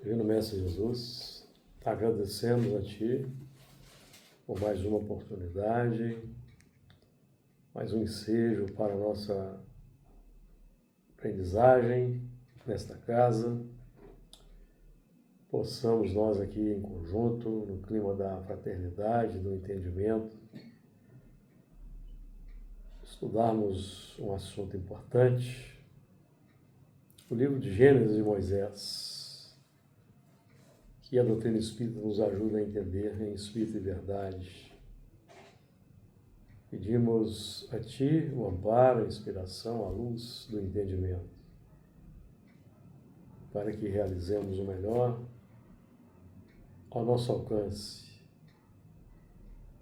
Divino Mestre Jesus, agradecemos a Ti por mais uma oportunidade, mais um ensejo para a nossa aprendizagem nesta casa. Possamos nós aqui em conjunto, no clima da fraternidade, do entendimento, estudarmos um assunto importante, o livro de Gênesis de Moisés, que a doutrina espírita nos ajuda a entender em espírito e verdade. Pedimos a Ti o amparo, a inspiração, a luz do entendimento, para que realizemos o melhor ao nosso alcance,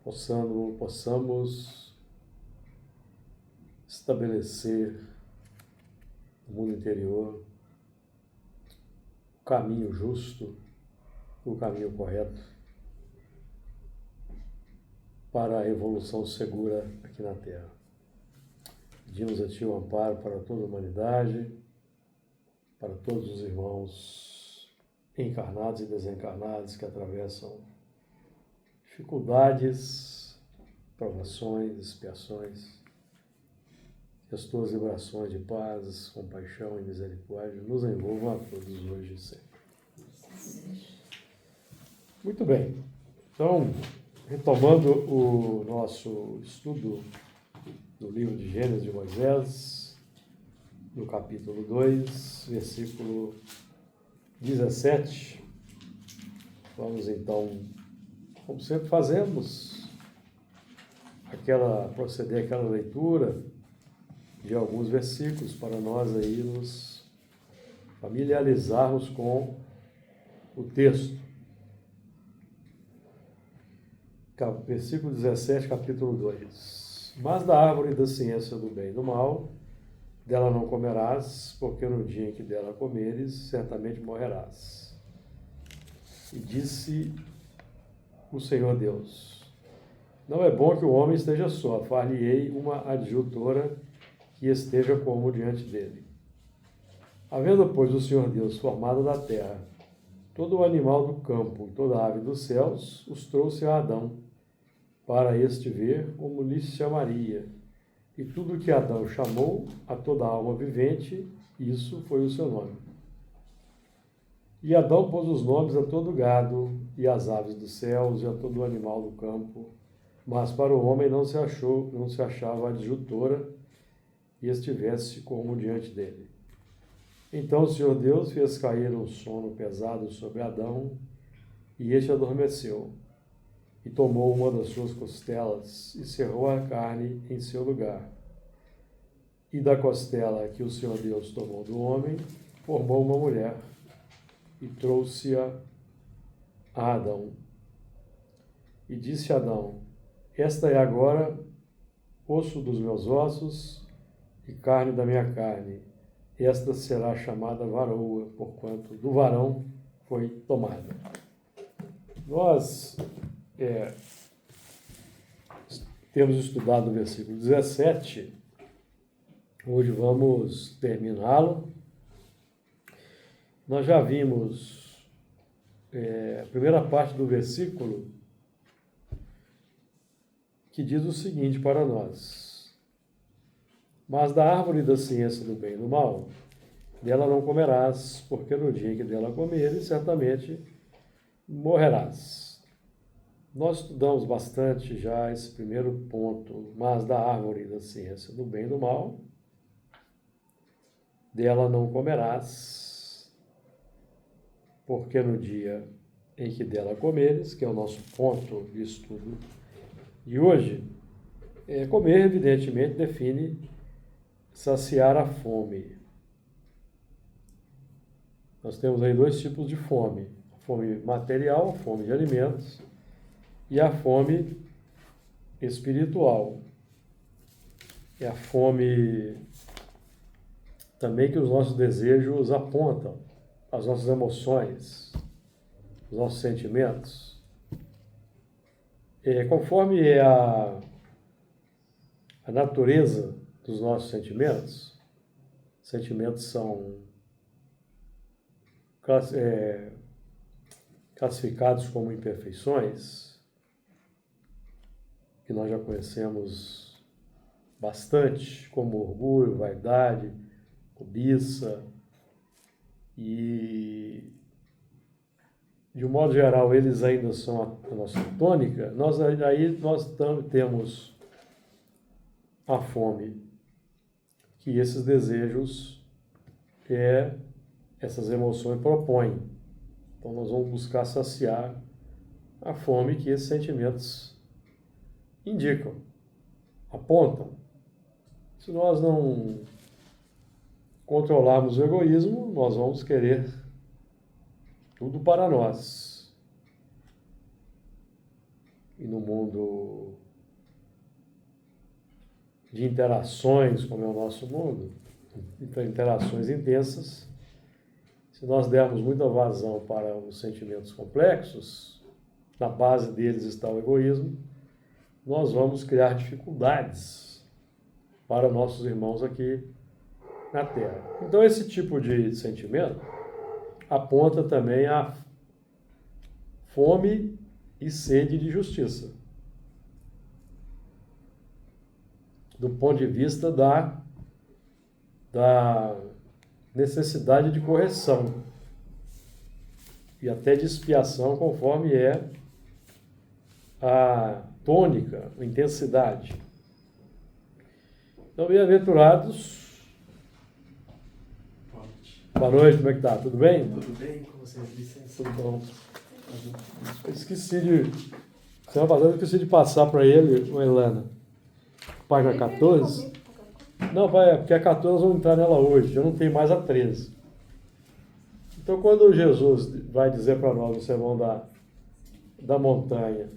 possamos estabelecer no mundo interior o caminho justo, o caminho correto para a evolução segura aqui na Terra. Pedimos a Ti o amparo para toda a humanidade, para todos os irmãos encarnados e desencarnados que atravessam dificuldades, provações, expiações. Que as Tuas vibrações de paz, compaixão e misericórdia nos envolvam a todos hoje e sempre. Muito bem. Então, retomando o nosso estudo do livro de Gênesis de Moisés, no capítulo 2, versículo 17, vamos então, como sempre fazemos, proceder àquela leitura de alguns versículos para nós aí nos familiarizarmos com o texto. Versículo 17, capítulo 2. Mas da árvore da ciência do bem e do mal, dela não comerás, porque no dia em que dela comeres, certamente morrerás. E disse o Senhor Deus: não é bom que o homem esteja só, far-lhe-ei uma adjutora que esteja como diante dele. Havendo, pois, o Senhor Deus formado da terra todo o animal do campo e toda a ave dos céus, os trouxe a Adão, para este ver como lhe chamaria. E tudo que Adão chamou a toda alma vivente, isso foi o seu nome. E Adão pôs os nomes a todo gado, e às aves dos céus, e a todo animal do campo. Mas para o homem não se achava adjutora, e estivesse como diante dele. Então o Senhor Deus fez cair um sono pesado sobre Adão, e este adormeceu. E tomou uma das suas costelas, e cerrou a carne em seu lugar. E da costela que o Senhor Deus tomou do homem, formou uma mulher, e trouxe-a a Adão. E disse Adão: esta é agora osso dos meus ossos e carne da minha carne. Esta será chamada varoa, porquanto do varão foi tomada. Nós temos estudado o versículo 17, hoje vamos terminá-lo. Nós já vimos a primeira parte do versículo, que diz o seguinte para nós: mas da árvore da ciência do bem e do mal, dela não comerás, porque no dia em que dela comeres, certamente morrerás. Nós estudamos bastante já esse primeiro ponto, mas da árvore da ciência do bem e do mal, dela não comerás, porque no dia em que dela comeres, que é o nosso ponto de estudo de hoje, comer, evidentemente, define saciar a fome. Nós temos aí dois tipos de fome: a fome material, a fome de alimentos, e a fome espiritual. É a fome também que os nossos desejos apontam, as nossas emoções, os nossos sentimentos. Conforme é a natureza dos nossos sentimentos são classificados como imperfeições, que nós já conhecemos bastante, como orgulho, vaidade, cobiça, e de um modo geral eles ainda são a nossa tônica. Nós temos a fome, que esses desejos, essas emoções propõem. Então nós vamos buscar saciar a fome que esses sentimentos indicam, apontam. Se nós não controlarmos o egoísmo, nós vamos querer tudo para nós. E no mundo de interações, como é o nosso mundo, interações intensas, se nós dermos muita vazão para os sentimentos complexos, na base deles está o egoísmo, nós vamos criar dificuldades para nossos irmãos aqui na Terra. Então, esse tipo de sentimento aponta também a fome e sede de justiça, do ponto de vista da necessidade de correção e até de expiação, conforme é a tônica, a intensidade. Então, bem-aventurados. Boa noite, como é que tá? Tudo bem? Tudo bem com vocês, licença? Tudo bom. Eu semana passada eu esqueci de passar para ele, o Elana, página 14. Não, porque a 14 nós vamos entrar nela hoje, eu não tenho mais a 13. Então, quando Jesus vai dizer para nós no Sermão da Montanha,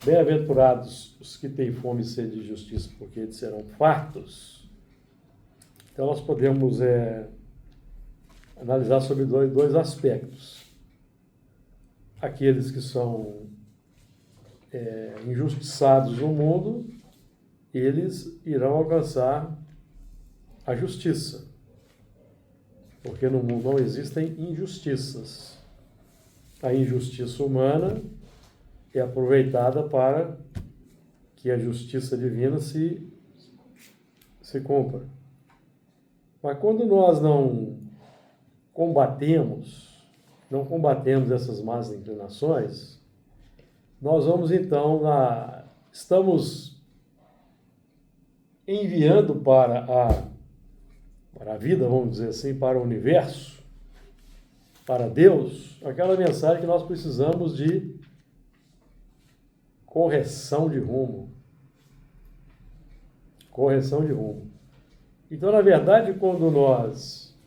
bem-aventurados os que têm fome e sede de justiça, porque eles serão fartos. Então, nós podemos analisar sobre dois aspectos. Aqueles que são injustiçados no mundo, eles irão alcançar a justiça, porque no mundo não existem injustiças. A injustiça humana é aproveitada para que a justiça divina se cumpra. Mas quando nós não combatemos essas más inclinações, nós vamos então, estamos enviando para a vida, vamos dizer assim, para o universo, para Deus, aquela mensagem que nós precisamos de correção de rumo. Correção de rumo. Então, na verdade, quando nós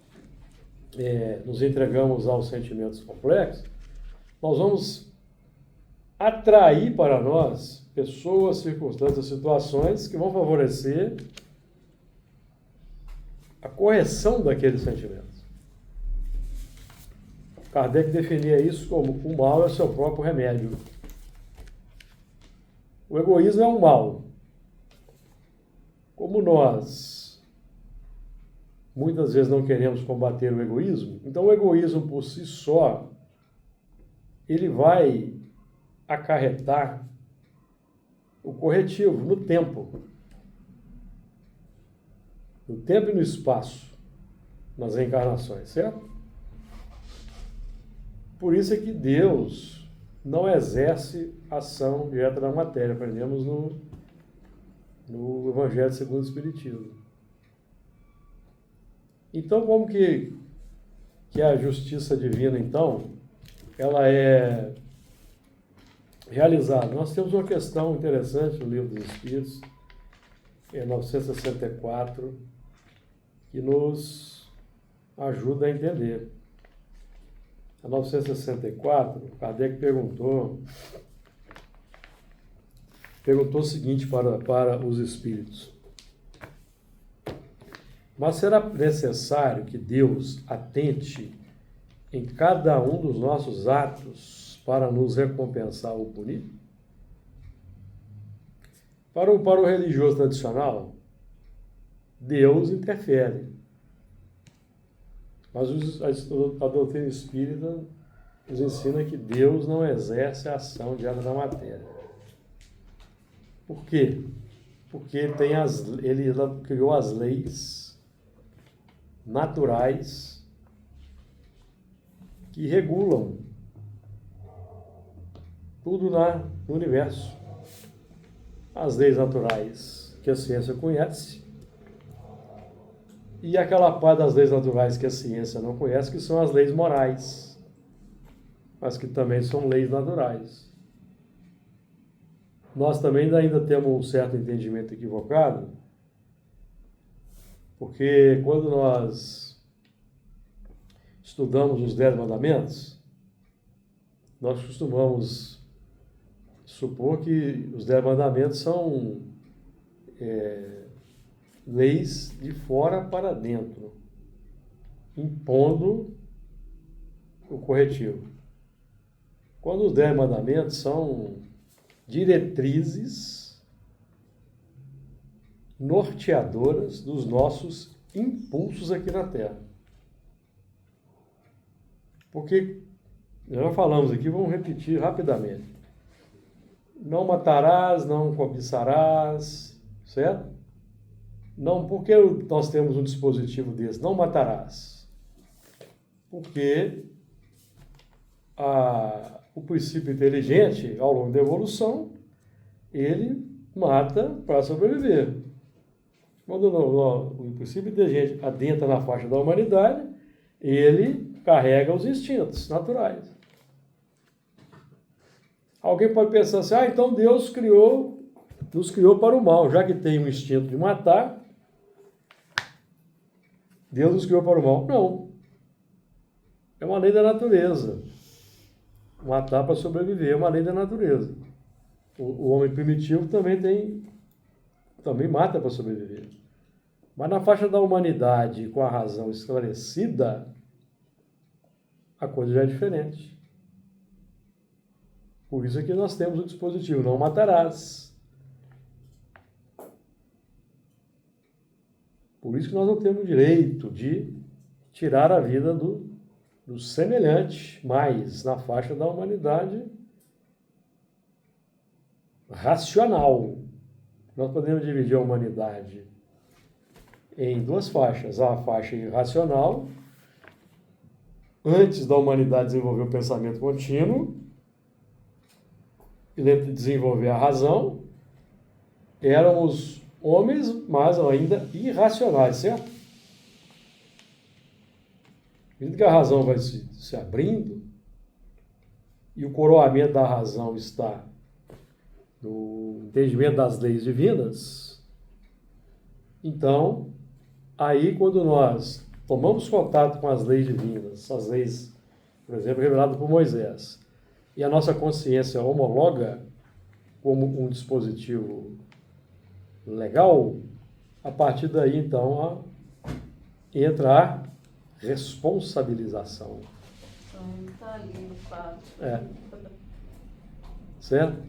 nos entregamos aos sentimentos complexos, nós vamos atrair para nós pessoas, circunstâncias, situações que vão favorecer a correção daqueles sentimentos. Kardec definia isso como o mal é o seu próprio remédio. O egoísmo é um mal. Como nós muitas vezes não queremos combater o egoísmo, então o egoísmo por si só, ele vai acarretar o corretivo no tempo. No tempo e no espaço, nas reencarnações, certo? Por isso é que Deus não exerce ação direta na matéria, aprendemos no Evangelho segundo o Espiritismo. Então, como que a justiça divina, então, ela é realizada? Nós temos uma questão interessante no Livro dos Espíritos, 964, que nos ajuda a entender. A 964, Kardec perguntou o seguinte para os espíritos: mas será necessário que Deus atente em cada um dos nossos atos para nos recompensar ou punir? Para o religioso tradicional, Deus interfere. Mas a doutrina espírita, nos ensina que Deus não exerce a ação direta da matéria. Por quê? Porque ele criou as leis naturais que regulam tudo no universo. As leis naturais que a ciência conhece e aquela parte das leis naturais que a ciência não conhece, que são as leis morais, mas que também são leis naturais. Nós também ainda temos um certo entendimento equivocado, porque quando nós estudamos os 10 mandamentos, nós costumamos supor que os 10 mandamentos são leis de fora para dentro, impondo o corretivo. Quando os 10 mandamentos são diretrizes norteadoras dos nossos impulsos aqui na Terra. Porque, já falamos aqui, vamos repetir rapidamente. Não matarás, não cobiçarás, certo? Não, por que nós temos um dispositivo desse? Não matarás. Porque o princípio inteligente, ao longo da evolução, ele mata para sobreviver. Quando o princípio inteligente adentra na faixa da humanidade, ele carrega os instintos naturais. Alguém pode pensar assim, então Deus nos criou para o mal, já que tem o instinto de matar, Deus nos criou para o mal. Não. É uma lei da natureza. Matar para sobreviver é uma lei da natureza. O homem primitivo também mata para sobreviver. Mas na faixa da humanidade, com a razão esclarecida, a coisa já é diferente. Por isso aqui nós temos o dispositivo, não matarás. Por isso que nós não temos direito de tirar a vida do semelhante, mas na faixa da humanidade racional. Nós podemos dividir a humanidade em duas faixas. A faixa irracional, antes da humanidade desenvolver o pensamento contínuo e desenvolver a razão, éramos homens, mas ainda irracionais, certo? Que a razão vai se abrindo e o coroamento da razão está no entendimento das leis divinas, então, aí quando nós tomamos contato com as leis divinas, as leis, por exemplo, reveladas por Moisés, e a nossa consciência homologa como um dispositivo legal, a partir daí, então, entra a responsabilização. Está ali no quadro. Certo?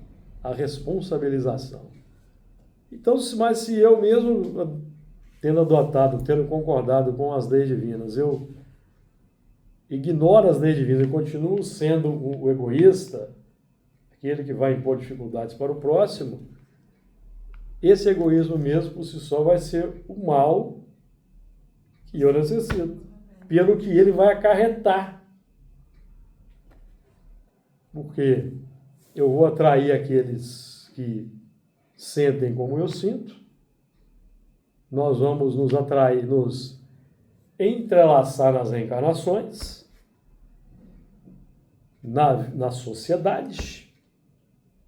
A responsabilização. Então, mas se eu mesmo, tendo concordado com as leis divinas, eu ignoro as leis divinas e continuo sendo o egoísta, aquele que vai impor dificuldades para o próximo, esse egoísmo mesmo, por si só, vai ser o mal que eu necessito, pelo que ele vai acarretar. Porque eu vou atrair aqueles que sentem como eu sinto, nós vamos nos atrair, nos entrelaçar nas reencarnações, nas sociedades,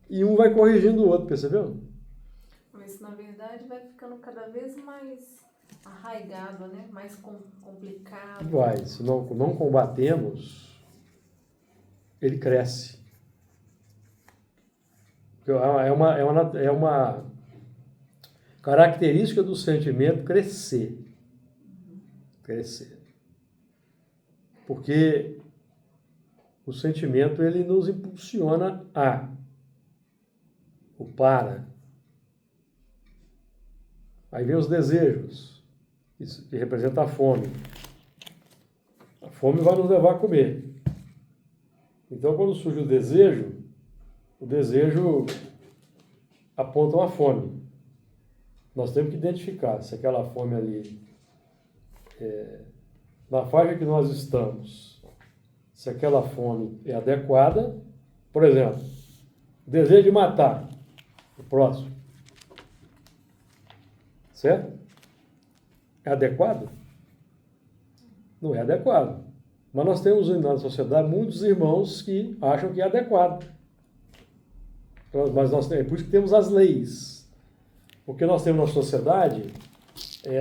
e um vai corrigindo o outro, percebeu? Mas, na verdade, vai ficando cada vez mais arraigado, né? Mais complicado. Vai, se não combatemos, ele cresce. É uma característica do sentimento crescer. Crescer. Porque o sentimento, ele nos impulsiona o para. Aí vem os desejos, que representa a fome. A fome vai nos levar a comer. Então, quando surge o desejo aponta uma fome. Nós temos que identificar se aquela fome ali, na faixa que nós estamos, se aquela fome é adequada. Por exemplo, o desejo de matar o próximo. Certo? É adequado? Não é adequado. Mas nós temos na sociedade muitos irmãos que acham que é adequado. Mas é por isso que temos as leis. Porque nós temos na sociedade,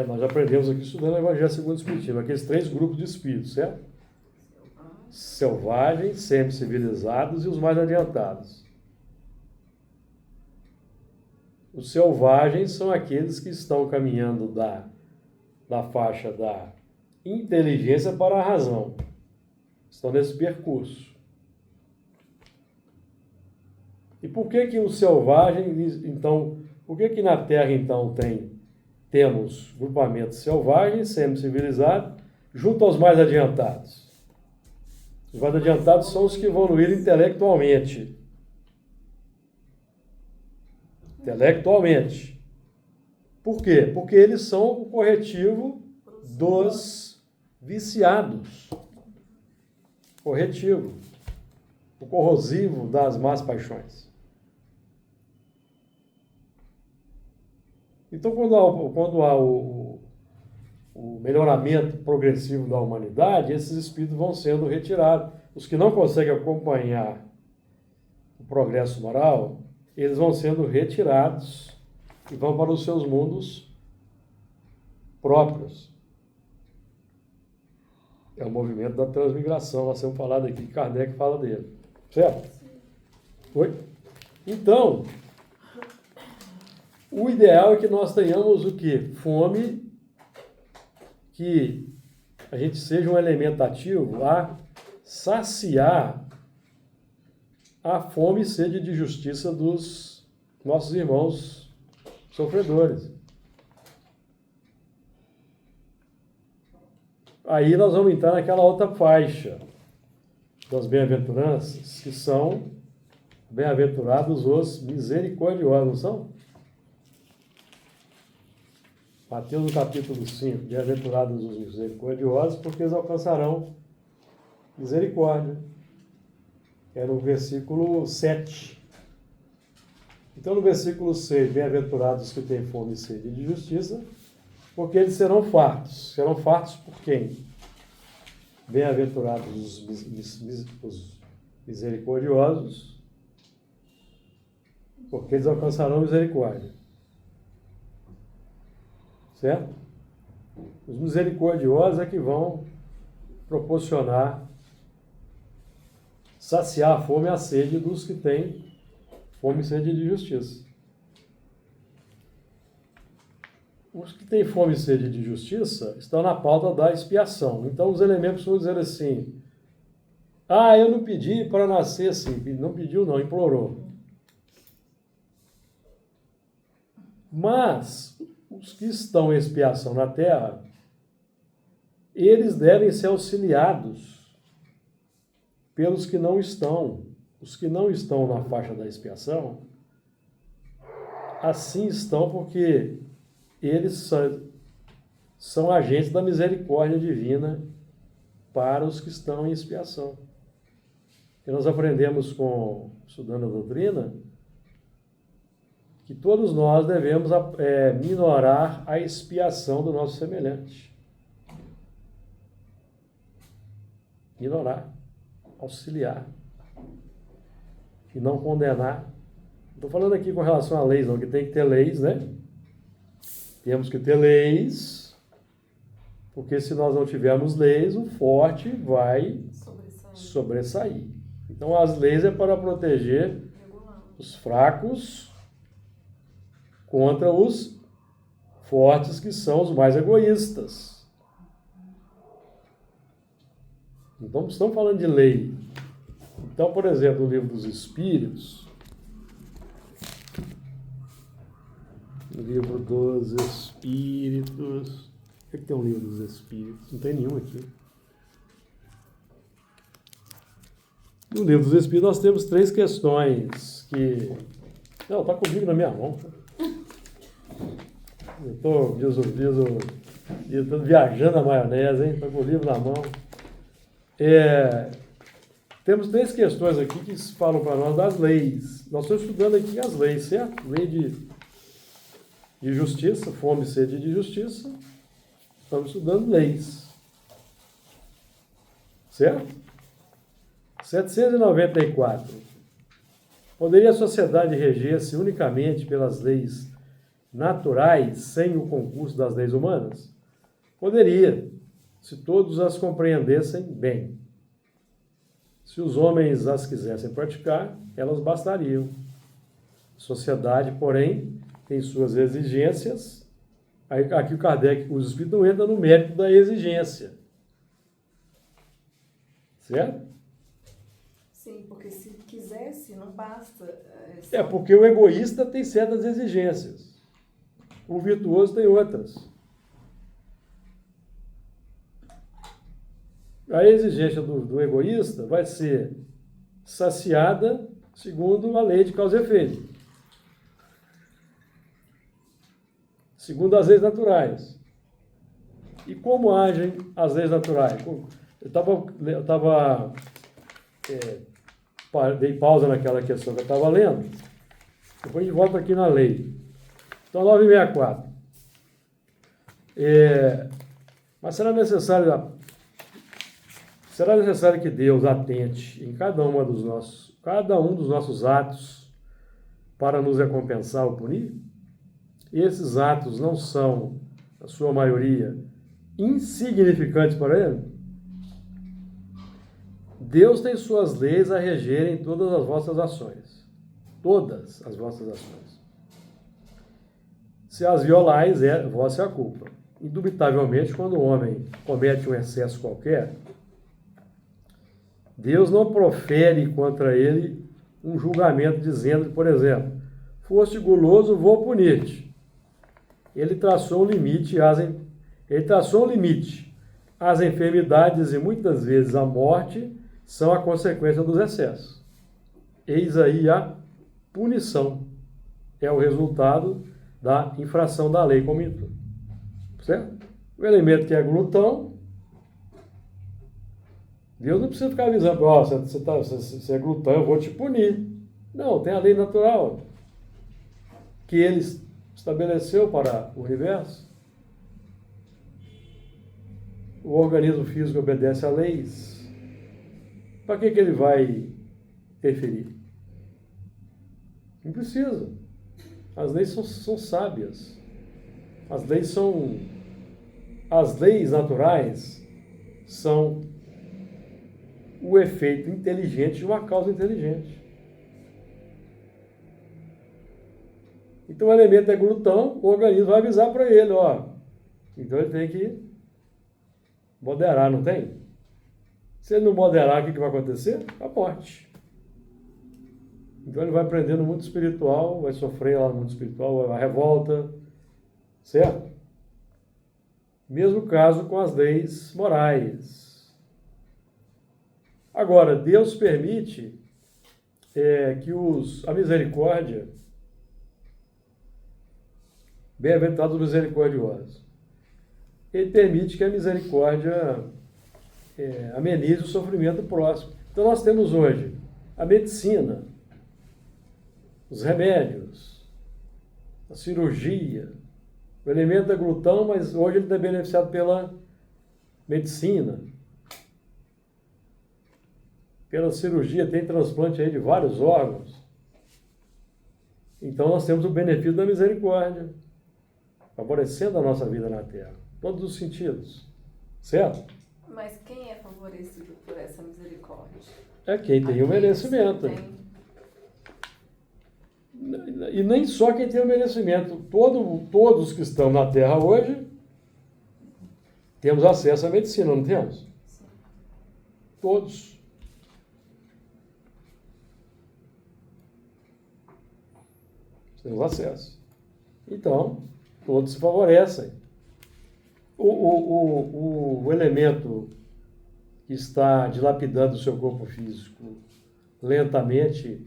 nós aprendemos aqui estudando o Evangelho segundo o Espiritismo, aqueles 3 grupos de espíritos, certo? Selvagens, semi-civilizados e os mais adiantados. Os selvagens são aqueles que estão caminhando da faixa da inteligência para a razão. Estão nesse percurso. E por que o selvagem, então, por que na Terra, então, temos grupamentos selvagens, semi-civilizados, junto aos mais adiantados? Os mais adiantados são os que evoluíram intelectualmente. Intelectualmente. Por quê? Porque eles são o corretivo dos viciados. Corretivo. O corrosivo das más paixões. Então, quando há o melhoramento progressivo da humanidade, esses espíritos vão sendo retirados. Os que não conseguem acompanhar o progresso moral, eles vão sendo retirados e vão para os seus mundos próprios. É o movimento da transmigração, nós temos falado aqui, Kardec fala dele. Certo? Oi? Então, o ideal é que nós tenhamos o quê? Fome, que a gente seja um elemento ativo a saciar a fome e sede de justiça dos nossos irmãos sofredores. Aí nós vamos entrar naquela outra faixa das bem-aventuranças, que são bem-aventurados os misericordiosos, não são? Mateus no capítulo 5, bem-aventurados os misericordiosos, porque eles alcançarão misericórdia. É no versículo 7. Então, no versículo 6, bem-aventurados que têm fome e sede de justiça, porque eles serão fartos. Serão fartos por quem? Bem-aventurados os misericordiosos, porque eles alcançarão misericórdia. Certo? Os misericordiosos é que vão proporcionar, saciar a fome e a sede dos que têm fome e sede de justiça. Os que têm fome e sede de justiça estão na pauta da expiação. Então, os elementos vão dizer assim: eu não pedi para nascer assim. Não pediu, não, implorou. Mas, os que estão em expiação na Terra, eles devem ser auxiliados pelos que não estão. Os que não estão na faixa da expiação, assim estão porque eles são agentes da misericórdia divina para os que estão em expiação. E nós aprendemos estudando a doutrina, que todos nós devemos minorar a expiação do nosso semelhante. Minorar, auxiliar e não condenar. Estou falando aqui com relação a leis, não, que tem que ter leis, né? Temos que ter leis, porque se nós não tivermos leis, o forte vai sobressair. Então, as leis é para proteger os fracos contra os fortes, que são os mais egoístas. Então, estamos falando de lei. Então, por exemplo, no Livro dos Espíritos, o Livro dos Espíritos, o que tem um Livro dos Espíritos? Não tem nenhum aqui. No Livro dos Espíritos nós temos 3 questões que... Não, está comigo na minha mão. Eu estou viajando a maionese, hein? Estou com o livro na mão. Temos 3 questões aqui que falam para nós das leis. Nós estamos estudando aqui as leis, certo? Lei de justiça, fome e sede de justiça. Estamos estudando leis. Certo? 794. Poderia a sociedade reger-se unicamente pelas leis naturais, sem o concurso das leis humanas? Poderia, se todos as compreendessem bem. Se os homens as quisessem praticar, elas bastariam. A sociedade, porém, tem suas exigências. Aqui o Kardec, os espíritos não entram no mérito da exigência. Certo? Sim, porque se quisesse, não basta. Porque o egoísta tem certas exigências. O virtuoso tem outras. A exigência do egoísta vai ser saciada segundo a lei de causa e efeito. Segundo as leis naturais. E como agem as leis naturais? Dei pausa naquela questão que eu estava lendo. Depois a gente volta aqui na lei. Então, 964. Mas será necessário que Deus atente em cada um dos nossos atos para nos recompensar ou punir? E esses atos não são, na sua maioria, insignificantes para Ele? Deus tem suas leis a regerem todas as vossas ações. Todas as vossas ações. Se as violais, vossa é a culpa. Indubitavelmente, quando o homem comete um excesso qualquer, Deus não profere contra ele um julgamento dizendo, por exemplo, foste guloso, vou punir-te. Ele traçou um limite às enfermidades e muitas vezes a morte são a consequência dos excessos. Eis aí a punição. É o resultado da infração da lei como em tudo. Certo? O elemento que é glutão, Deus não precisa ficar avisando, você é glutão, eu vou te punir. Não, tem a lei natural que Ele estabeleceu para o universo. O organismo físico obedece a leis. Para que ele vai interferir? Não precisa. As leis são sábias. As leis naturais são o efeito inteligente de uma causa inteligente. Então o elemento é glutão, o organismo vai avisar para ele, então ele tem que moderar, não tem? Se ele não moderar, o que vai acontecer? A morte. Então ele vai aprender no mundo espiritual, vai sofrer lá no mundo espiritual, a revolta, certo? Mesmo caso com as leis morais. Agora, Deus permite que a misericórdia, bem-aventurados os misericordiosos, Ele permite que a misericórdia amenize o sofrimento próximo. Então nós temos hoje a medicina, os remédios, a cirurgia, o elemento é glutão, mas hoje ele está beneficiado pela medicina. Pela cirurgia, tem transplante aí de vários órgãos. Então nós temos o benefício da misericórdia, favorecendo a nossa vida na Terra, todos os sentidos, certo? Mas quem é favorecido por essa misericórdia? É quem tem o merecimento. E nem só quem tem o merecimento. Todos que estão na Terra hoje temos acesso à medicina, não temos? Sim. Todos. Temos acesso. Então, todos se favorecem. O elemento está dilapidando o seu corpo físico lentamente,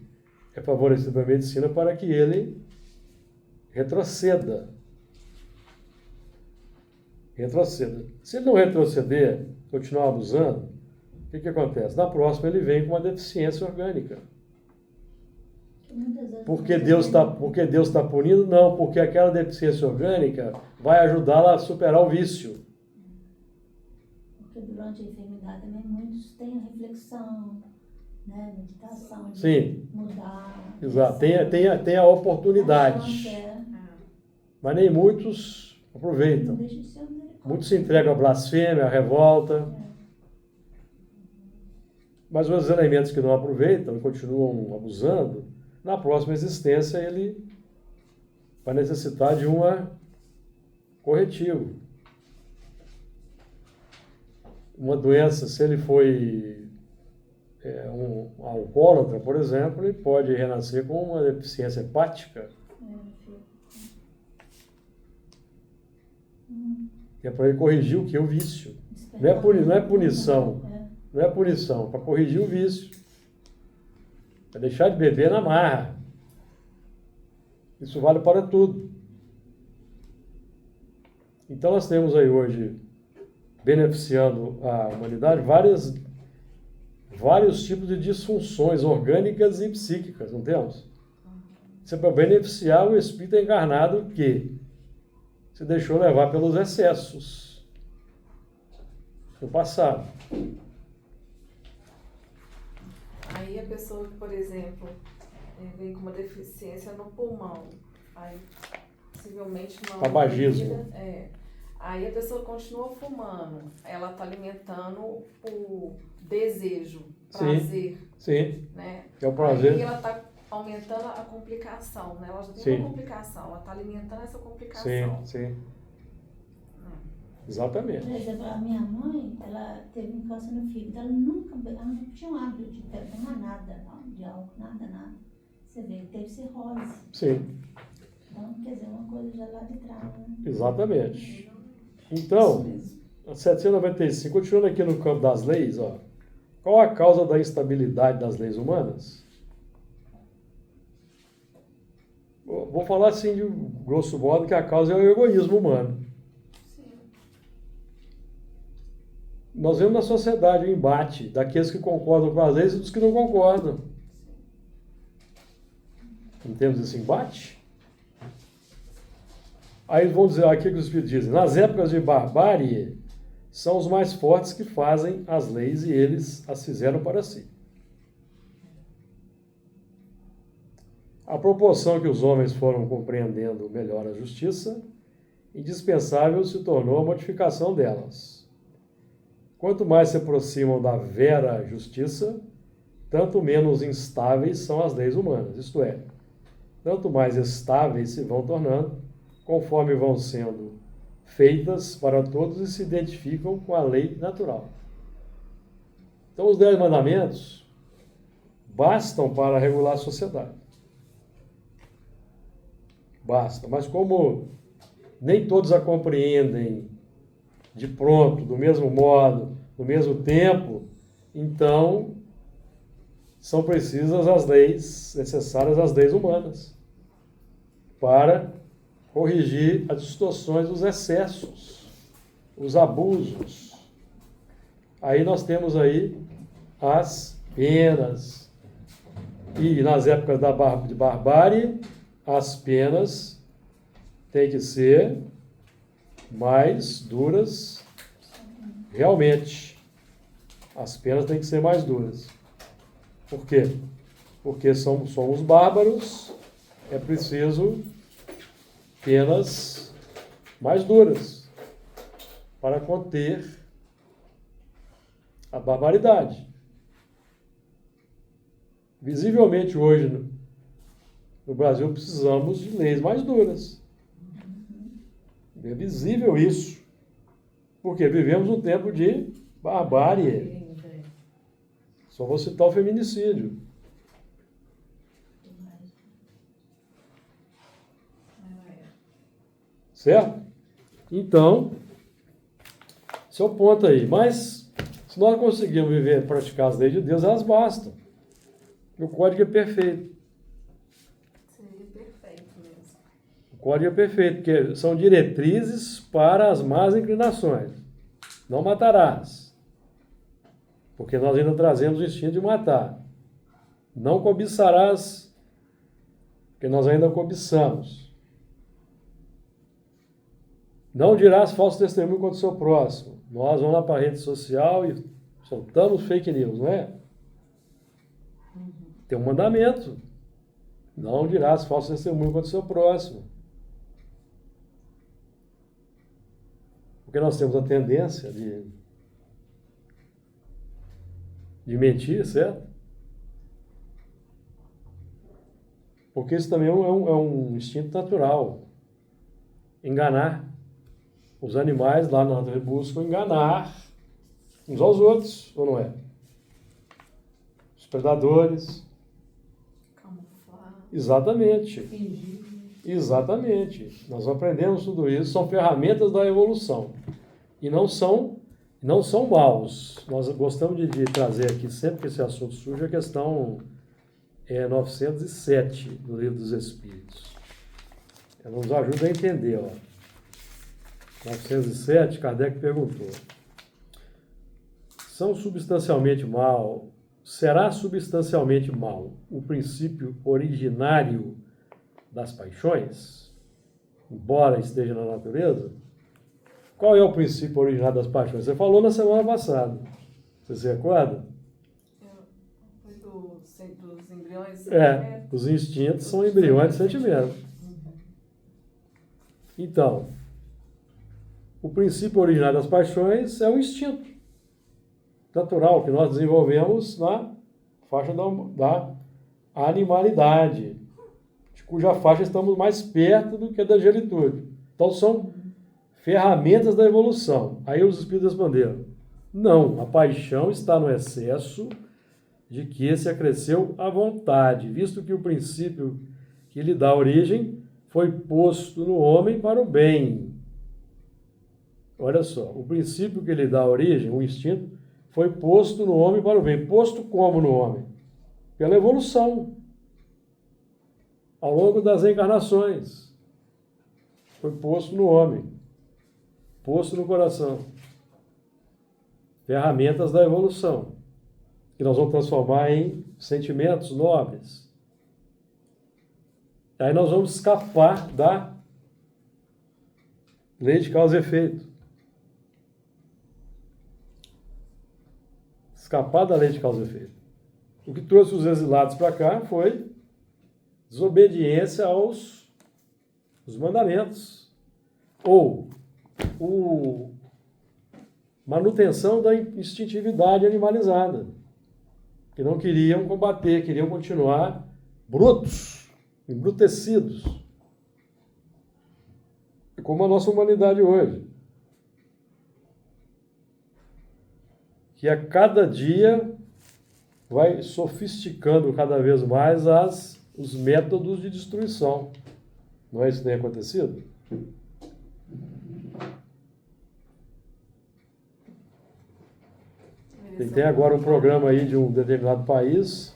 é favorecido pela medicina para que ele retroceda. Retroceda. Se ele não retroceder, continuar abusando, o que acontece? Na próxima ele vem com uma deficiência orgânica. Porque Deus está punindo? Não, porque aquela deficiência orgânica vai ajudá-la a superar o vício. Porque durante a enfermidade também muitos têm a reflexão, né, meditação, de Sim, mudar. exato. Tem a oportunidade, mas nem muitos Não aproveitam. deixa de ser um misericórdia. Muitos se entregam à blasfêmia, à revolta, mas os elementos que não aproveitam e continuam abusando, na próxima existência ele vai necessitar de um corretivo. Uma doença, se ele foi um alcoólatra, por exemplo, ele pode renascer com uma deficiência hepática. Que é para ele corrigir o que? O vício. Não é punição. Não é punição, para corrigir o vício. Para deixar de beber na marra. Isso vale para tudo. Então nós temos aí hoje, beneficiando a humanidade, vários tipos de disfunções orgânicas e psíquicas, não temos? Isso é para beneficiar o espírito encarnado que se deixou levar pelos excessos do passado. Aí a pessoa que, por exemplo, vem com uma deficiência no pulmão, aí possivelmente não... Tabagismo. Aí a pessoa continua fumando, ela está alimentando o desejo, prazer. Sim, Né? é o prazer. Aí ela está aumentando a complicação, né? Ela já tem uma complicação, ela está alimentando essa complicação. Sim. Exatamente. Por exemplo, a minha mãe, ela teve um câncer no fígado, ela não tinha um hábito de tomar nada, não, de álcool, nada. Você vê, teve cirrose. Sim. Então, quer dizer, uma coisa já lá de trás, né? Exatamente. Então, 795, continuando aqui no campo das leis, ó, qual a causa da instabilidade das leis humanas? Vou falar assim, de grosso modo, que a causa é o egoísmo humano. Nós vemos na sociedade o embate daqueles que concordam com as leis e dos que não concordam. Não temos esse embate? Aí vão dizer, aqui que os Espíritos dizem, nas épocas de barbárie, são os mais fortes que fazem as leis e eles as fizeram para si. À proporção que os homens foram compreendendo melhor a justiça, indispensável se tornou a modificação delas. Quanto mais se aproximam da vera justiça, tanto menos instáveis são as leis humanas, isto é, tanto mais estáveis se vão tornando, conforme vão sendo feitas para todos e se identificam com a lei natural. Então, os 10 mandamentos bastam para regular a sociedade. Basta. Mas como nem todos a compreendem de pronto, do mesmo modo, no mesmo tempo, então são precisas as leis, necessárias as leis humanas, para corrigir as distorções, os excessos, os abusos. Aí nós temos aí as penas. E nas épocas de barbárie, as penas têm que ser mais duras, realmente. As penas têm que ser mais duras. Por quê? Porque somos bárbaros, é preciso penas mais duras para conter a barbaridade. Visivelmente hoje no Brasil precisamos de leis mais duras. É visível isso. Porque vivemos um tempo de barbárie. Só vou citar o feminicídio. Certo? Então, esse é o ponto aí. Mas, Se nós conseguirmos viver e praticar as leis de Deus, elas bastam. O código é perfeito. Seria perfeito mesmo. O código é perfeito, porque são diretrizes para as más inclinações. Não matarás. Porque nós ainda trazemos o instinto de matar. Não cobiçarás, porque nós ainda cobiçamos. Não dirás falso testemunho contra o seu próximo. Nós vamos lá para a rede social e soltamos fake news, não é? Tem um mandamento. Não dirás falso testemunho contra o seu próximo. Porque nós temos a tendência de mentir, certo? Porque isso também é um instinto natural. Enganar. Os animais lá na natureza buscam enganar uns aos outros, ou não é? Os predadores. Camuflar. Exatamente. Fingir. Exatamente. Nós aprendemos tudo isso, são ferramentas da evolução. E não são maus. Nós gostamos de trazer aqui, sempre que esse assunto surge, a questão 907 do Livro dos Espíritos. Ela nos ajuda a entender, ó. 907, Kardec perguntou: será substancialmente mal o princípio originário das paixões, embora esteja na natureza? Qual é o princípio originário das paixões? Você falou na semana passada. Você se recorda? Foi dos embriões? Os instintos são embriões de sentimento. Então, o princípio originário das paixões é o instinto natural que nós desenvolvemos na faixa da animalidade, de cuja faixa estamos mais perto do que a da angelitude. Então, são ferramentas da evolução. Aí os espíritos responderam: não, a paixão está no excesso de que se acresceu à vontade, visto que o princípio que lhe dá origem foi posto no homem para o bem. Olha só, o princípio que lhe dá origem, o instinto, foi posto no homem para o bem. Posto como no homem? Pela evolução. Ao longo das encarnações. Foi posto no homem. Posto no coração. Ferramentas da evolução. Que nós vamos transformar em sentimentos nobres. Aí nós vamos escapar da lei de causa e efeito. Escapar da lei de causa e efeito. O que trouxe os exilados para cá foi desobediência aos mandamentos. Ou manutenção da instintividade animalizada. Que não queriam combater, queriam continuar brutos, embrutecidos. É como a nossa humanidade hoje. Que a cada dia vai sofisticando cada vez mais os métodos de destruição. Não é isso que tem acontecido? Tem agora um programa aí de um determinado país,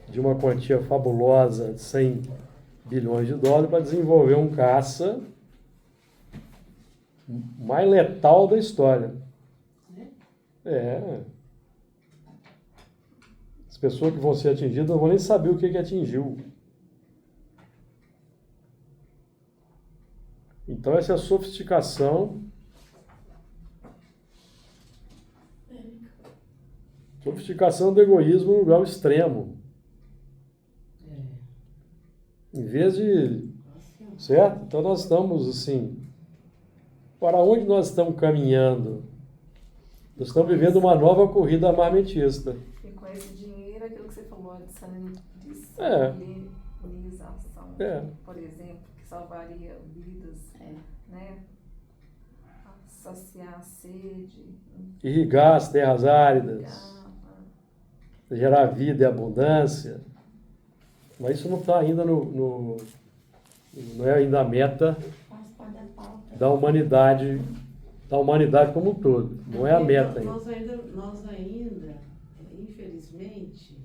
de uma quantia fabulosa de 100 bilhões de dólares, para desenvolver um caça mais letal da história. As pessoas que vão ser atingidas não vão nem saber o que atingiu. Então essa é a sofisticação. Sofisticação do egoísmo no grau extremo. Em vez de... Certo? Então nós estamos assim... Para onde nós estamos caminhando? Nós estamos vivendo uma nova corrida armamentista. E com esse dinheiro, aquilo que você falou, de salinização, por exemplo, que salvaria vidas, né? Saciar a sede. Irrigar as terras áridas. Gerar vida e abundância. Mas isso não está ainda não é ainda a meta da humanidade da humanidade como um todo. Não é a meta ainda. Nós ainda, infelizmente,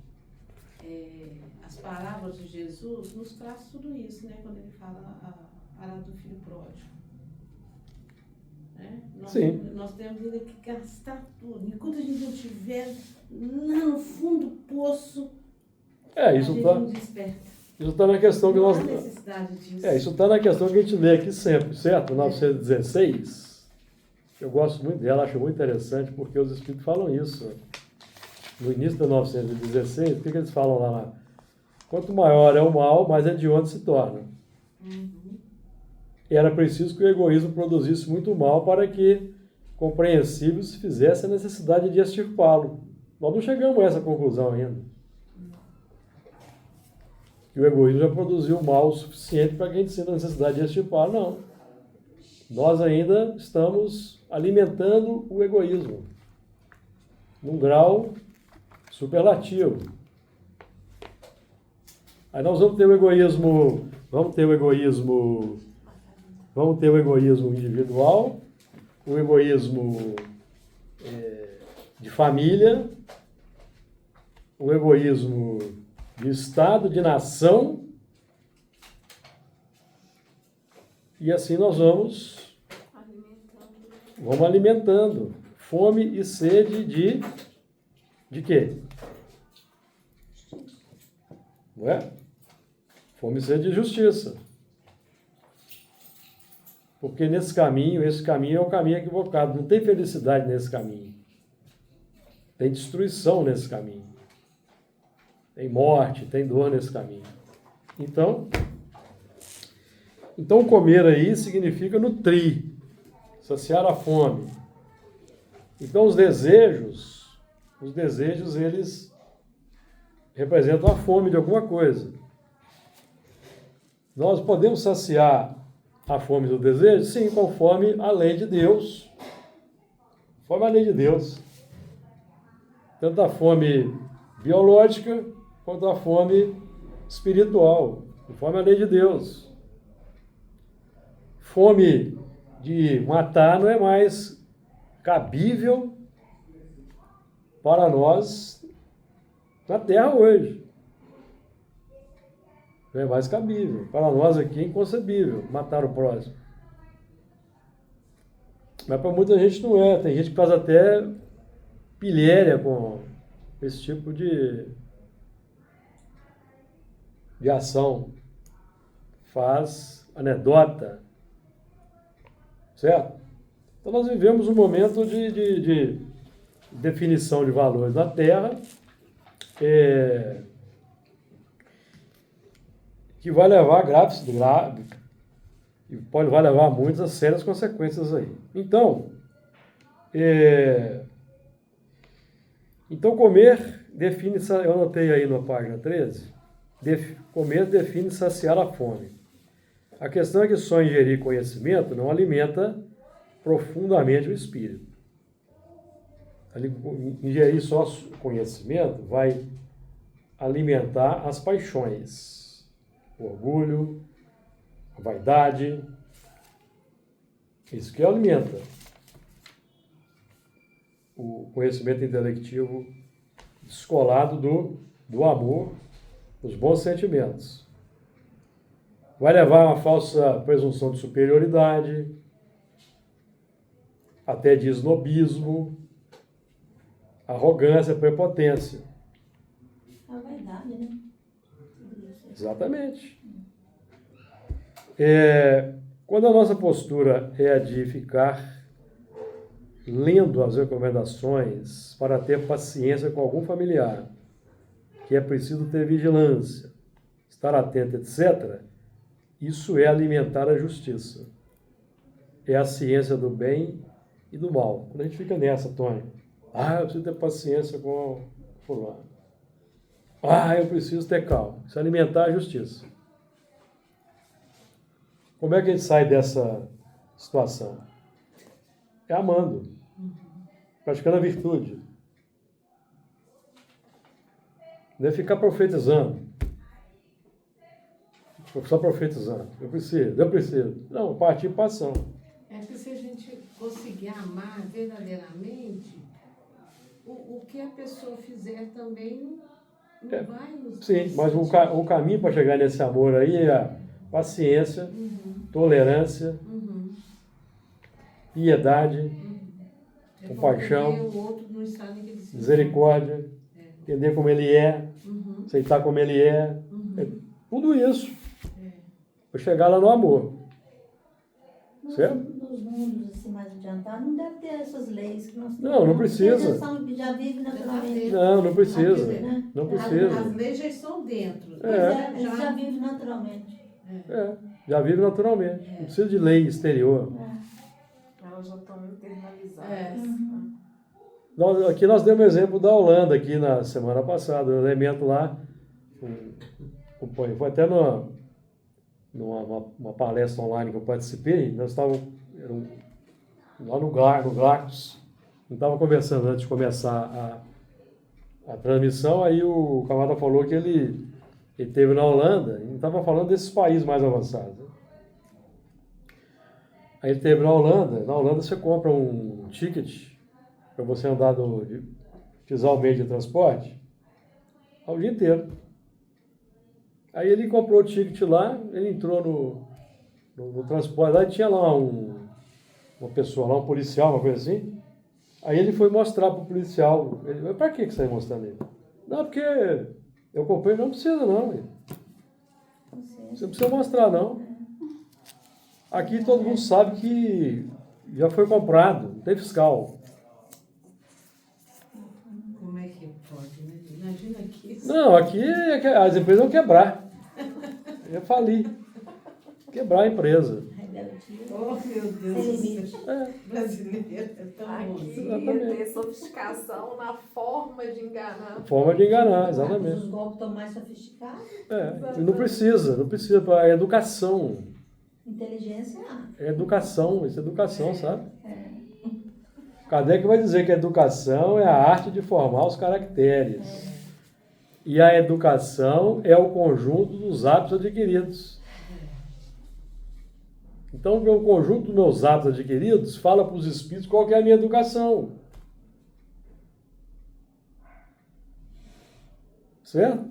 as parábolas de Jesus nos traz tudo isso, né? Quando ele fala a do filho pródigo. Né? Nós temos ainda que gastar tudo. Enquanto a gente não estiver lá no fundo do poço, a gente não desperta. Isso está na questão que não nós. Há necessidade disso. Isso está na questão que a gente lê aqui sempre, certo? 916. Eu gosto muito dela, acho muito interessante, porque os Espíritos falam isso. No início de 916, o que eles falam lá? Quanto maior é o mal, mais é de onde se torna. Era preciso que o egoísmo produzisse muito mal para que, compreensível, se fizesse a necessidade de extirpá-lo. Nós não chegamos a essa conclusão ainda. Que o egoísmo já produziu mal o suficiente para que a gente sinta a necessidade de extirpá-lo. Não. Nós ainda estamos alimentando o egoísmo num grau superlativo. Aí nós vamos ter o egoísmo individual, o egoísmo de família, o egoísmo de Estado, de nação, e assim nós vamos alimentando fome e sede de quê? Não é? Fome e sede de justiça. Porque esse caminho é um caminho equivocado. Não tem felicidade nesse caminho. Tem destruição nesse caminho. Tem morte, tem dor nesse caminho. Então comer aí significa nutrir, saciar a fome. Então os desejos eles representam a fome de alguma coisa. Nós podemos saciar a fome do desejo? Sim, conforme a lei de Deus. Conforme a lei de Deus. Tanto a fome biológica quanto a fome espiritual. Conforme a lei de Deus. Fome de matar não é mais cabível para nós na Terra hoje. Não é mais cabível. Para nós aqui é inconcebível matar o próximo. Mas para muita gente não é. Tem gente que faz até pilhéria com esse tipo de ação. Faz anedota. Certo? Então nós vivemos um momento de definição de valores na Terra. Que vai levar vai levar muitas sérias consequências aí. Então comer define, eu anotei aí na página 13, comer define saciar a fome. A questão é que só ingerir conhecimento não alimenta profundamente o espírito. Ingerir só conhecimento vai alimentar as paixões. O orgulho, a vaidade, isso que alimenta o conhecimento intelectivo descolado do amor, dos bons sentimentos. Vai levar a uma falsa presunção de superioridade, até de esnobismo, arrogância, prepotência. A vaidade, né? Exatamente. Quando a nossa postura é a de ficar lendo as recomendações para ter paciência com algum familiar, que é preciso ter vigilância, estar atento, etc., isso é alimentar a justiça. É a ciência do bem e do mal. Quando a gente fica nessa, Tony, eu preciso ter paciência com fulano. Eu preciso ter calma. Isso é alimentar a justiça. Como é que a gente sai dessa situação? É amando. Praticando a virtude. Não é ficar profetizando. Só profetizando. Eu preciso. Não, partir para ação. É que se a gente conseguir amar verdadeiramente, o que a pessoa fizer também não vai nos... Sim, mas o caminho para chegar nesse amor aí é a paciência, tolerância, piedade, É compaixão, porque o outro não está naquele sentido. misericórdia, entender como ele é, aceitar como ele é. É tudo isso para chegar lá no amor. Certo? Nos mundos assim, mais adiantados, não deve ter essas leis que nós temos. Não precisa. Porque já vive naturalmente. Não precisa. Né? Não As precisa. leis já estão dentro. Pois é, eles já vivem naturalmente. Já vive naturalmente. Não precisa de lei exterior. Elas já estão internalizadas. Aqui nós demos um exemplo da Holanda aqui na semana passada, o elemento lá, foi até numa palestra online que eu participei, nós estávamos lá no Glactus, não estava conversando antes de começar a transmissão, aí o camarada falou que ele esteve na Holanda e estava falando desses países mais avançados. Né? Aí ele esteve na Holanda você compra um ticket para você andar utilizar o meio de transporte ao dia inteiro. Aí ele comprou o ticket lá, ele entrou no transporte, lá tinha lá uma pessoa lá, um policial, uma coisa assim. Aí ele foi mostrar para o policial. Ele, para que você vai mostrar nele? Não, porque eu comprei, não precisa não. Você não precisa mostrar não. Aqui todo mundo sabe que já foi comprado, não tem fiscal. Como é que pode, né? Imagina aqui. Não, aqui as empresas vão quebrar. Ia falir. Quebrar a empresa. Oh, meu Deus do céu. Brasileiro é tão bom. Aqui Exatamente. ia ter sofisticação na forma de enganar. Forma de enganar, exatamente. Os golpes estão mais sofisticados. E não precisa, para educação. Inteligência, É educação, isso é educação, sabe? Kardec vai dizer que a educação é a arte de formar os caracteres. E a educação é o conjunto dos hábitos adquiridos. Então, o conjunto dos meus hábitos adquiridos fala para os espíritos qual que é a minha educação. Certo?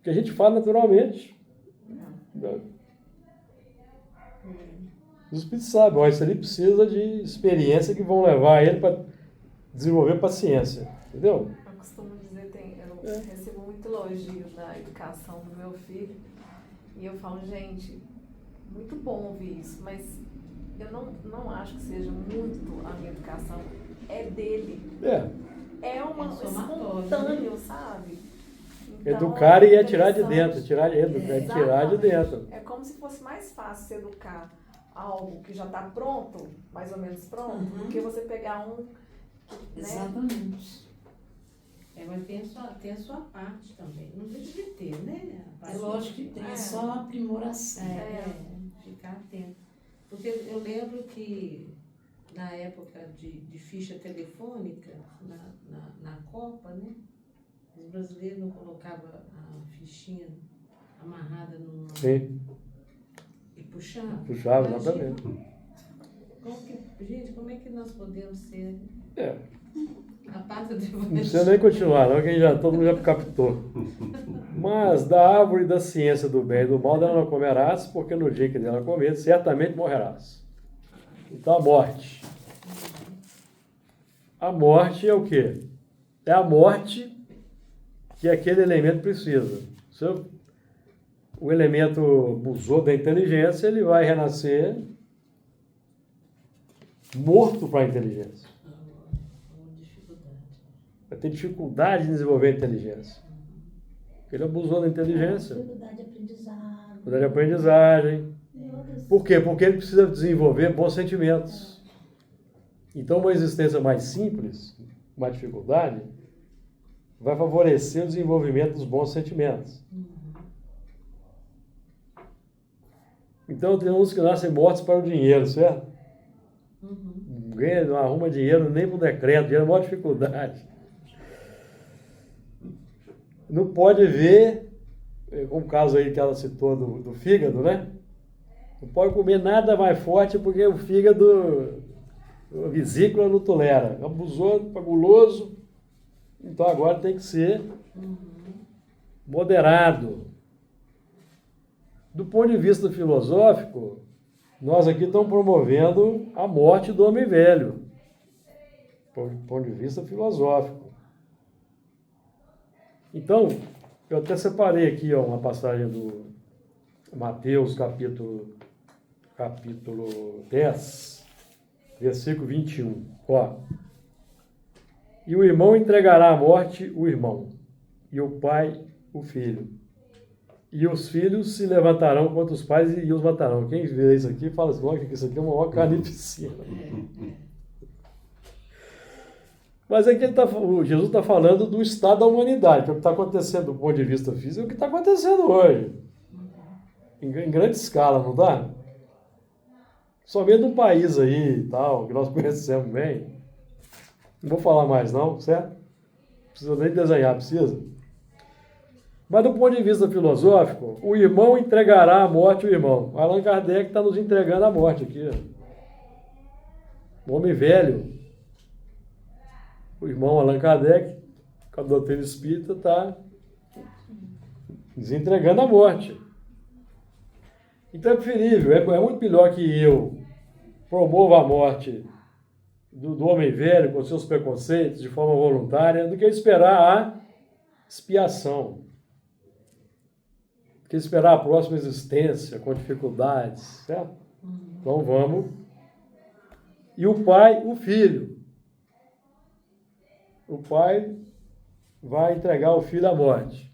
Que a gente fala naturalmente. Os espíritos sabem, ó, isso ali precisa de experiência que vão levar ele para desenvolver paciência. Entendeu? Eu costumo dizer, eu recebo muito elogio da educação do meu filho. E eu falo, gente, muito bom ouvir isso, mas eu não acho que seja muito a minha educação. É dele. É uma espontâneo, sabe? Então, Educar e é tirar de dentro. Tirar de dentro. É como se fosse mais fácil se educar algo que já está pronto, mais ou menos pronto, do que você pegar um... Exatamente. Mas tem a sua parte também. Não deixa de ter, né? É lógico que tem, só aprimoração. Ficar atento. Porque eu lembro que na época de ficha telefônica, na Copa, né? Os brasileiros não colocavam a fichinha amarrada numa... Sim. E puxava. Puxava, exatamente. Gente, como é que nós podemos ser a pátria do Não precisa nem continuar, não, que todo mundo já captou. Mas da árvore da ciência do bem e do mal dela não comerás, porque no dia que dela comer, certamente morrerás. Então a morte. A morte é o quê? É a morte que aquele elemento precisa. O elemento abusou da inteligência, ele vai renascer morto para a inteligência. Vai ter dificuldade de desenvolver a inteligência. Ele abusou da inteligência. Dificuldade de aprendizagem. Dificuldade de aprendizagem. Por quê? Porque ele precisa desenvolver bons sentimentos. Então, uma existência mais simples, uma dificuldade, vai favorecer o desenvolvimento dos bons sentimentos. Então, tem uns que nascem mortos para o dinheiro, certo? Ninguém não arruma dinheiro nem para o decreto, dinheiro é a maior dificuldade. Não pode ver, como o caso aí que ela citou do fígado, né? Não pode comer nada mais forte porque o fígado A vesícula não tolera. Abusou, guloso. Então agora tem que ser moderado. Do ponto de vista filosófico, nós aqui estamos promovendo a morte do homem velho. Do ponto de vista filosófico. Então, eu até separei aqui uma passagem do Mateus, capítulo 10, versículo 21. Ó. E o irmão entregará à morte o irmão, e o pai o filho. E os filhos se levantarão contra os pais e os matarão. Quem vê isso aqui fala assim, olha que isso aqui é uma maior carnificina. Mas é que Jesus está falando do estado da humanidade, que é o que está acontecendo do ponto de vista físico, é o que está acontecendo hoje. Em grande escala, não está? Somente num país aí e tal, que nós conhecemos bem. Não vou falar mais não, certo? Não precisa nem desenhar, precisa. Mas do ponto de vista filosófico, o irmão entregará à morte o irmão. Allan Kardec está nos entregando à morte aqui. O homem velho. O irmão Allan Kardec, com a doutrina espírita, está nos entregando à morte. Então é preferível, é muito melhor que eu promova a morte do homem velho com seus preconceitos de forma voluntária do que esperar a expiação. Do que esperar a próxima existência com dificuldades, certo? Então vamos. E o pai, o filho. O pai vai entregar o filho à morte.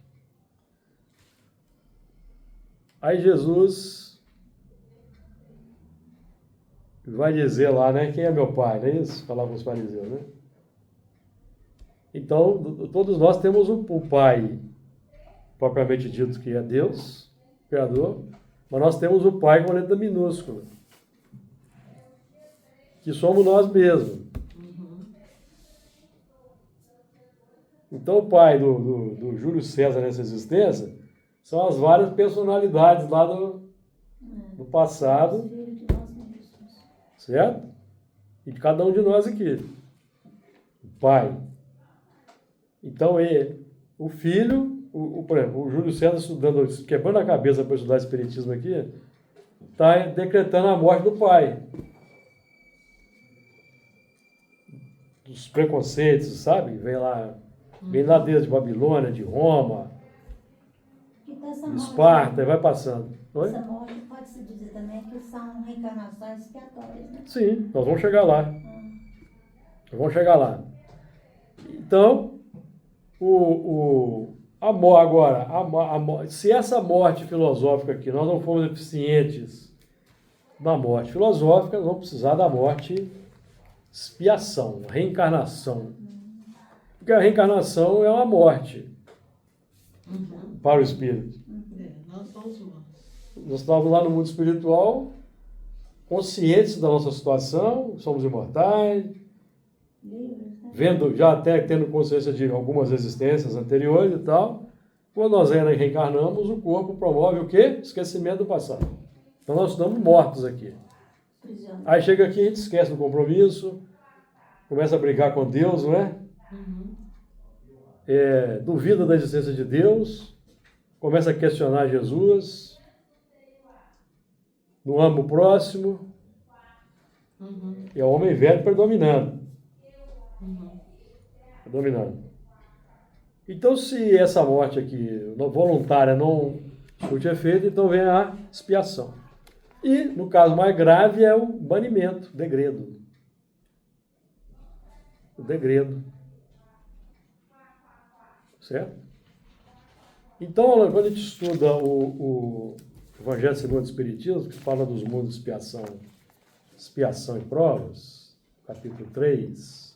Aí Jesus vai dizer lá, né? Quem é meu pai, não é isso? Falar com os fariseus, né? Então, todos nós temos um pai, propriamente dito que é Deus, Criador, mas nós temos o pai com a letra minúscula, que somos nós mesmos. Então, o pai do Júlio César nessa existência são as várias personalidades lá do passado, certo? E de cada um de nós aqui. O pai. Então, o filho, por exemplo, o Júlio César estudando, quebrando a cabeça para estudar espiritismo aqui, está decretando a morte do pai. Dos preconceitos, sabe? Vem lá desde Babilônia, de Roma, de Esparta, e vai passando. Oi? Essa morte pode-se dizer também que são reencarnações expiatórias, né? Sim, nós vamos chegar lá. Vamos chegar lá. Então, se essa morte filosófica aqui, nós não formos eficientes na morte filosófica, nós vamos precisar da morte expiação, reencarnação. Porque a reencarnação é uma morte para o espírito. Nós somos humanos. Nós estávamos lá no mundo espiritual, conscientes da nossa situação, somos imortais, vendo, já até tendo consciência de algumas existências anteriores e tal. Quando nós reencarnamos, o corpo promove o quê? Esquecimento do passado. Então nós estamos mortos aqui. Aí chega aqui, a gente esquece do compromisso, começa a brigar com Deus, não é? Duvida da existência de Deus, começa a questionar Jesus, não ama o próximo, e é o homem velho predominando. Então, se essa morte aqui, voluntária, não surte efeito, então vem a expiação. E, no caso mais grave, é o banimento, o degredo. O degredo. Certo? Então, quando a gente estuda o Evangelho segundo o Espiritismo, que fala dos mundos de expiação e provas, capítulo 3,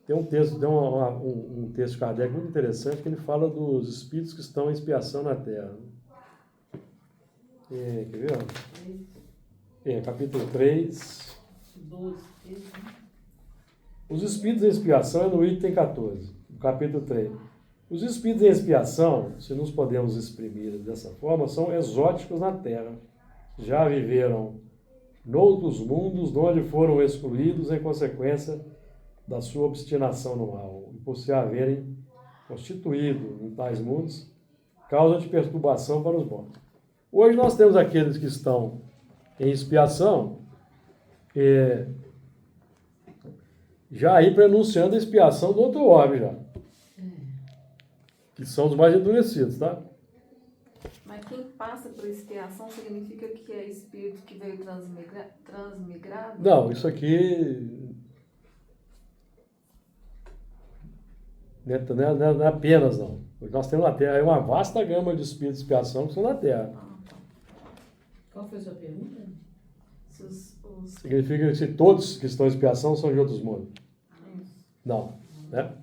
tem um texto, um texto de Kardec muito interessante, que ele fala dos espíritos que estão em expiação na Terra. Quer ver? Capítulo 3. 12, Os espíritos em expiação é no item 14, do capítulo 3. Os espíritos em expiação, se nos podemos exprimir dessa forma, são exóticos na Terra. já viveram noutros mundos, onde foram excluídos em consequência da sua obstinação no mal, e por se haverem constituído em tais mundos, causa de perturbação para os bons. Hoje nós temos aqueles que estão em expiação, já aí pronunciando a expiação do outro orbe já, que são os mais endurecidos, tá? Mas quem passa por expiação significa que é espírito que veio transmigrado? Não, isso aqui não é apenas, não. Hoje nós temos na Terra aí uma vasta gama de espíritos de expiação que são na Terra. Qual foi a sua pergunta? Significa que se todos que estão em expiação são de outros mundos? Não, né?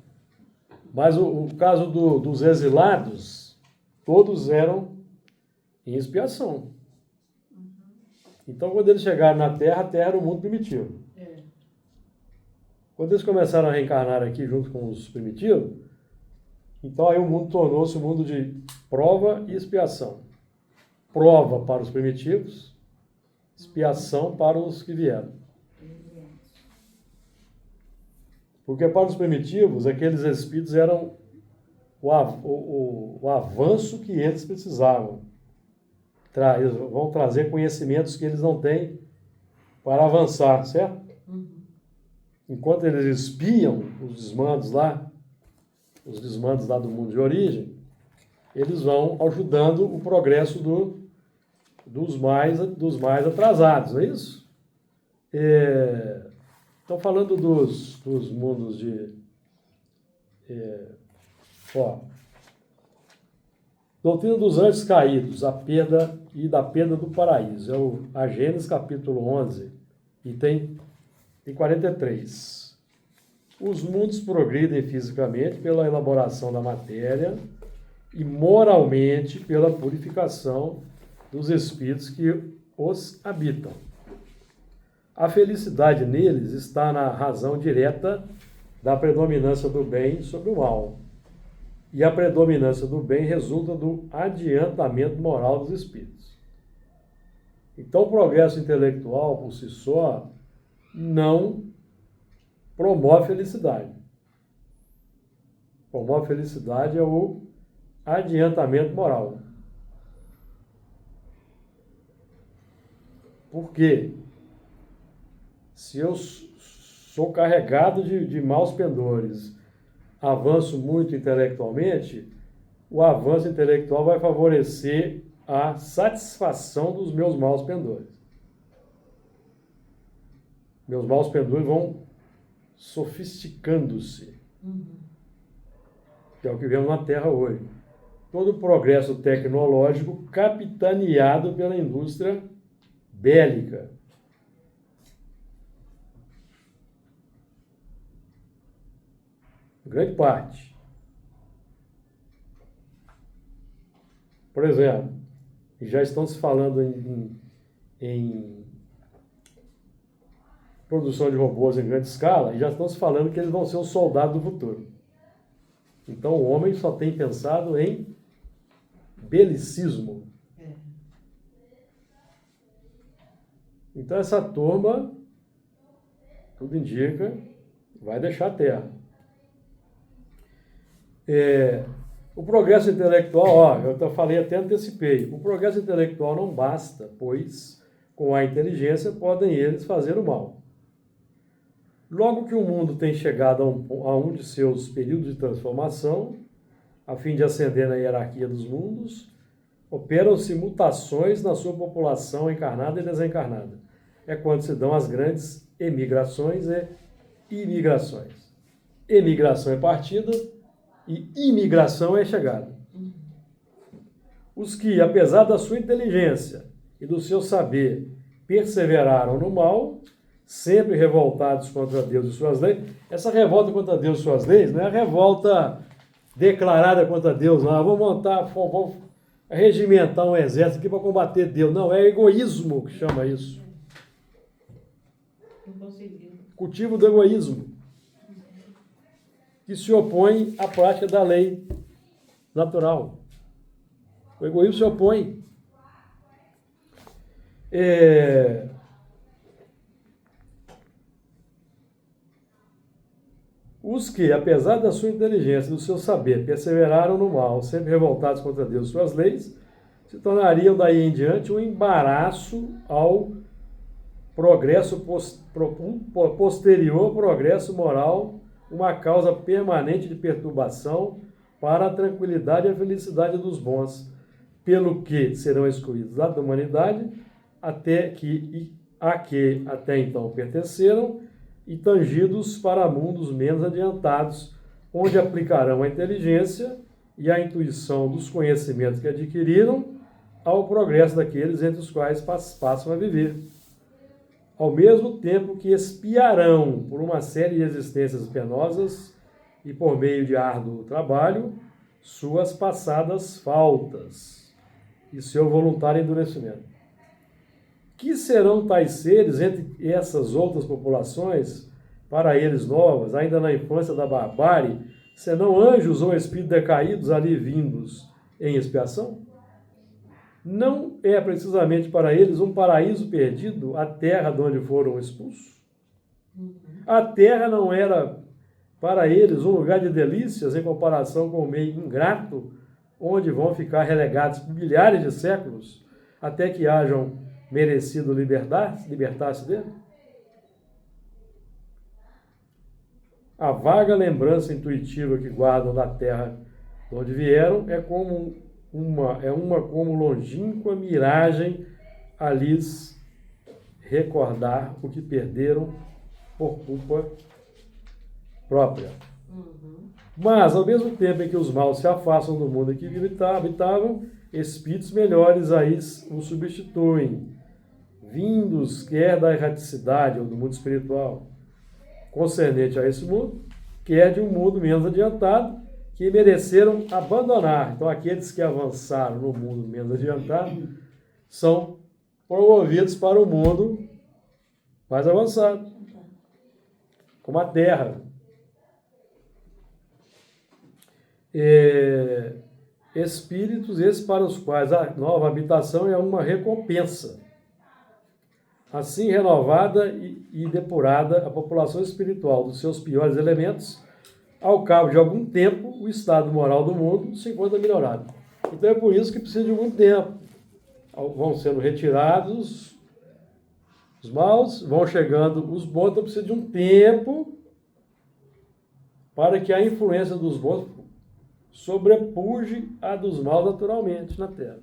Mas o caso dos exilados, todos eram em expiação. Então, quando eles chegaram na Terra, a Terra era um mundo primitivo. Quando eles começaram a reencarnar aqui junto com os primitivos, então aí o mundo tornou-se um mundo de prova e expiação. Prova para os primitivos, expiação para os que vieram. Porque para os primitivos, aqueles espíritos eram o avanço que eles precisavam. Vão trazer conhecimentos que eles não têm para avançar, certo? Enquanto eles espiam os desmandos lá do mundo de origem, eles vão ajudando o progresso dos mais atrasados, não é isso? Estão falando dos mundos de... Doutrina dos anjos caídos, a perda e da perda do paraíso. É a Gênesis capítulo 11, item 43. Os mundos progridem fisicamente pela elaboração da matéria e moralmente pela purificação dos espíritos que os habitam. A felicidade neles está na razão direta da predominância do bem sobre o mal. E a predominância do bem resulta do adiantamento moral dos espíritos. Então, o progresso intelectual, por si só, não promove felicidade. Promove felicidade é o adiantamento moral. Por quê? Se eu sou carregado de maus pendores, avanço muito intelectualmente, o avanço intelectual vai favorecer a satisfação dos meus maus pendores. Meus maus pendores vão sofisticando-se. Que é o que vemos na Terra hoje. Todo o progresso tecnológico capitaneado pela indústria bélica. Grande parte. Por exemplo, já estão se falando em produção de robôs em grande escala, e já estão se falando que eles vão ser os soldados do futuro. Então o homem só tem pensado em belicismo. Então essa turma, tudo indica, vai deixar a Terra. O progresso intelectual, eu falei, até antecipei, o progresso intelectual não basta, pois com a inteligência podem eles fazer o mal. Logo que o mundo tem chegado a um de seus períodos de transformação, a fim de ascender na hierarquia dos mundos, operam-se mutações na sua população encarnada e desencarnada. É quando se dão as grandes emigrações e imigrações. Emigração é partida e imigração é chegada. Os que, apesar da sua inteligência e do seu saber, perseveraram no mal, sempre revoltados contra Deus e suas leis. Essa revolta contra Deus e suas leis não é a revolta declarada contra Deus, não. Vamos regimentar um exército aqui para combater Deus. Não, é egoísmo que chama isso. Cultivo do egoísmo, que se opõe à prática da lei natural. O egoísmo se opõe. Os que, apesar da sua inteligência e do seu saber, perseveraram no mal, sempre revoltados contra Deus e suas leis, se tornariam daí em diante um embaraço ao progresso posterior progresso moral, uma causa permanente de perturbação para a tranquilidade e a felicidade dos bons, pelo que serão excluídos da humanidade a que até então pertenceram e tangidos para mundos menos adiantados, onde aplicarão a inteligência e a intuição dos conhecimentos que adquiriram ao progresso daqueles entre os quais passam a viver. Ao mesmo tempo que expiarão por uma série de existências penosas e por meio de árduo trabalho suas passadas faltas e seu voluntário endurecimento. Que serão tais seres entre essas outras populações, para eles novas, ainda na infância da barbárie, senão anjos ou espíritos decaídos ali vindos em expiação? Não é precisamente para eles um paraíso perdido, a terra de onde foram expulsos? A terra não era para eles um lugar de delícias em comparação com o meio ingrato, onde vão ficar relegados por milhares de séculos, até que hajam merecido libertar-se dele? A vaga lembrança intuitiva que guardam da terra de onde vieram é uma como longínqua miragem a lhes recordar o que perderam por culpa própria. Mas, ao mesmo tempo em que os maus se afastam do mundo em que habitavam, espíritos melhores aí os substituem, vindos quer da erraticidade ou do mundo espiritual concernente a esse mundo, quer de um mundo menos adiantado, que mereceram abandonar. Então, aqueles que avançaram no mundo menos adiantado são promovidos para o mundo mais avançado, como a Terra. Espíritos, esses para os quais a nova habitação é uma recompensa. Assim, renovada e depurada, a população espiritual dos seus piores elementos, ao cabo de algum tempo, o estado moral do mundo se encontra melhorado. Então é por isso que precisa de muito tempo. Vão sendo retirados os maus, vão chegando os bons, então precisa de um tempo para que a influência dos bons sobrepuje a dos maus naturalmente na Terra.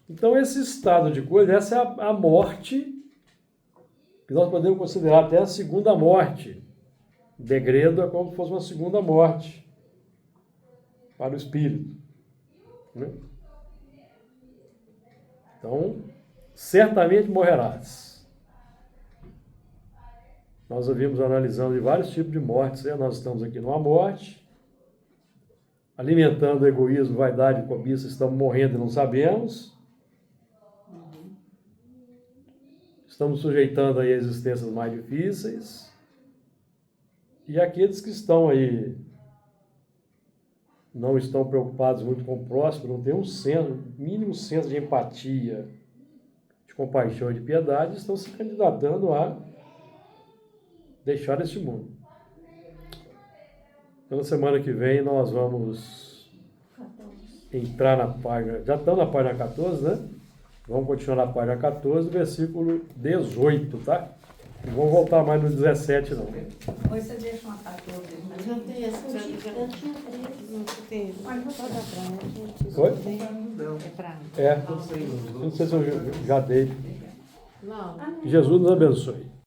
Então esse estado de coisa, essa é a morte, que nós podemos considerar até a segunda morte. O degredo é como se fosse uma segunda morte para o espírito, né? Então, certamente morrerás. Nós ouvimos analisando de vários tipos de mortes, né? Nós estamos aqui numa morte, alimentando egoísmo, vaidade e cobiça, estamos morrendo e não sabemos. Estamos sujeitando aí a existências mais difíceis. E aqueles que estão aí, não estão preocupados muito com o próximo, não têm mínimo senso de empatia, de compaixão e de piedade, estão se candidatando a deixar este mundo. Então, na semana que vem, nós vamos entrar na página, já estamos na página 14, né? Vamos continuar na página 14, versículo 18, tá? Não vamos voltar mais no 17, não. Depois você deixa uma 14. Mas não tem essa. Eu tinha 13. Não tem. Só dá pra mim, gente. Oi? É pra mim. Não sei se eu já dei. Não. Jesus nos abençoe.